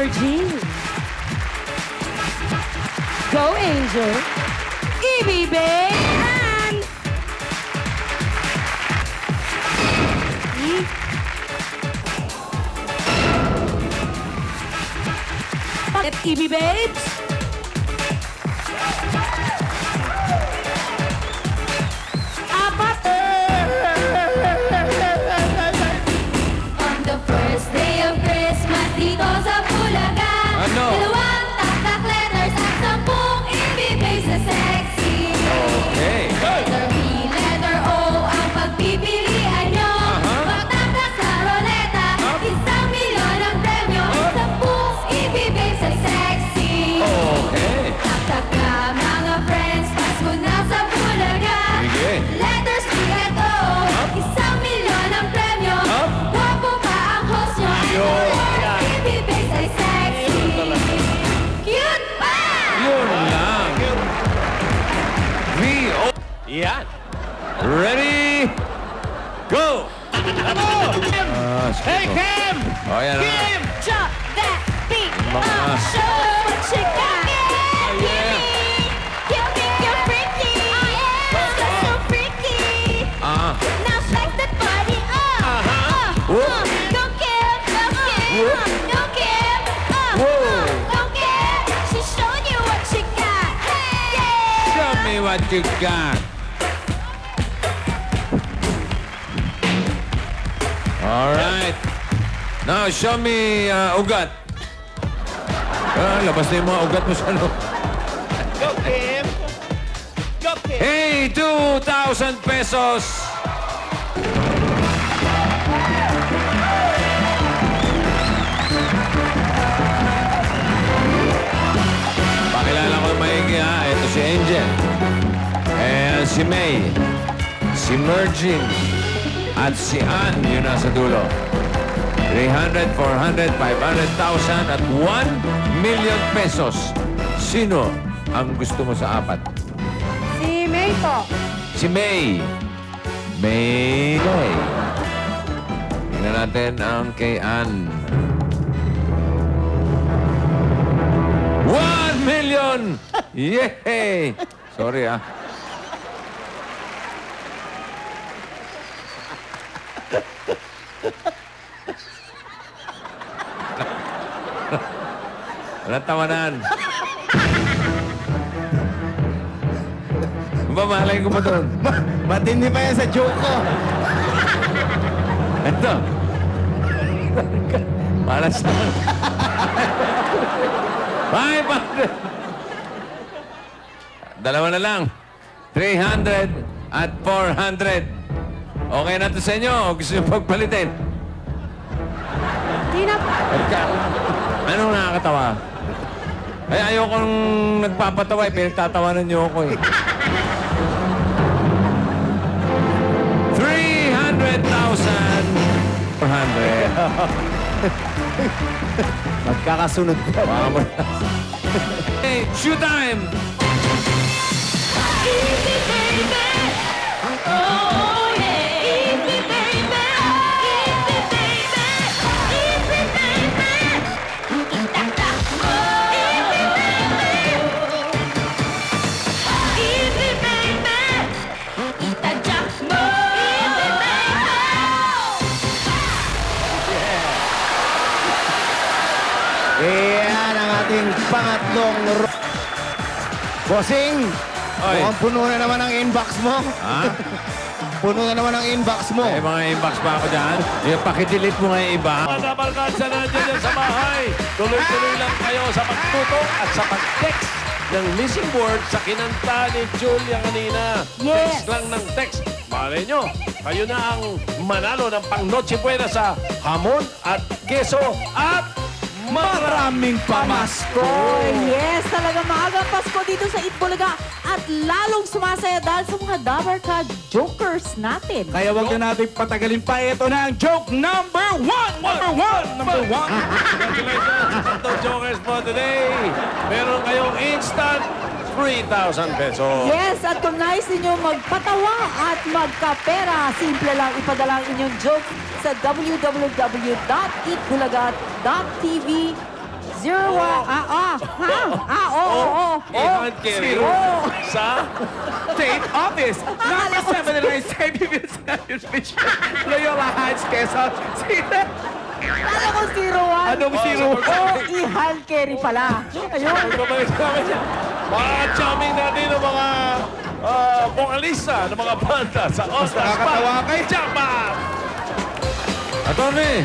Georgie. Go Angel. Evie Bay and... At Evie Babes. Apat. On the first day of Christmas dito sa Bulaga, Ano? dalawang tatak letters at 10 ibibig sa sexy. Okay. Letter B, letter O ang pagpipilian nyo. Magtatak sa roleta, 1,000,000 ang premyo. 10 ibibig sa sexy. Okay. Taktak ka mga friends, Pasko na sa Bulaga. Sige. Letters B at O, 1,000,000 ang premyo. Guwapo pa ang host nyo. At ibibig sa sexy. Cute pa! Yun lang. V.O. Yan. Ready? Go! Hey, Kim! Oh, yan na. Kim! Drop that beat. Mga- Show us what you got. yeah. You think you're freaky. That's so freaky. Now flex that body up. Whoop. Go Kim, go Kim, Whoop. go Kim. Whoa. Go Kim. She's showing you what she got. Yeah. Show me what you got. All right. Now, show me ugat. Labas na yung mga ugat mo sa loob. Go, Kim! Go, Kim! Hey, 2,000 pesos. Pakilala ko maigi ha. Ito si Angel. Si May. Si Merging. At si Ann, yun nasa dulo. 300, 400, 500,000 at 1 million pesos. Sino ang gusto mo sa apat? Si May po. Si May. May. Tingnan natin ang kay Ann. 1 million! Yay! Sorry ah. Walang tawanan. Mamalay ko pa doon. Matindi pa yan sa joke ko. Ito. Para sa... 500. Dalawa na lang. 300 at 400. Okay na to sa inyo. Gusto nyo pagpalitin? Di na... Anong nakakatawa? Ay, ayokong nagpapatawa. Pinagtatawanan niyo ako eh. 300,000. 400. Magkakasunod pa. Hey, shoot time! Easy baby. Oh yeah. Easy baby. Easy baby. Easy baby. Itak-tak mo. Easy baby. Easy baby. Itak-tak mo. Easy baby. Yan ang ating pangatlong Bossing, Oy. mukhang puno na naman ang inbox mo. Ha? Puno na naman ang inbox mo. May mga inbox pa ako dyan. Yung pakidelete mo nga yung iba. Mga kabarkadsa nandiyan dyan sa bahay. Tuloy-tuloy lang kayo sa pagtutok at sa pag-text ng missing word sa kinanta ni Julia kanina. Yes. Text lang ng text. Malay nyo, kayo na ang manalo ng pang Noche Buena sa hamon at keso at maraming pamasko. Oh, yes, talaga maagang Pasko dito sa Itbulaga at lalong sumasaya dahil sa mga Dabarka Jokers natin. Kaya wag na natin patagalin pa. Ito na ang joke number one! Number one! Congratulations sa Santo Jokers for today. Meron kayong instant 3,000 pesos. Yes, at kung nais ninyo magpatawa at magkapera, simple lang ipadala ang inyong joke sa www.itbulaga.tv Ihan Kerry. Sa State Office. Number 79, St. Vivian Fish. Loyola Heights, Quezon City. Kala ko 01. Anong zero? Oh, Ihan Kerry pala. Ayun. pagbabalik namin yan. Mga jamming natin ng mga vokalista ng mga banda sa All-Stars Nakakatawa Band. kayo. Jackpot! Attorney,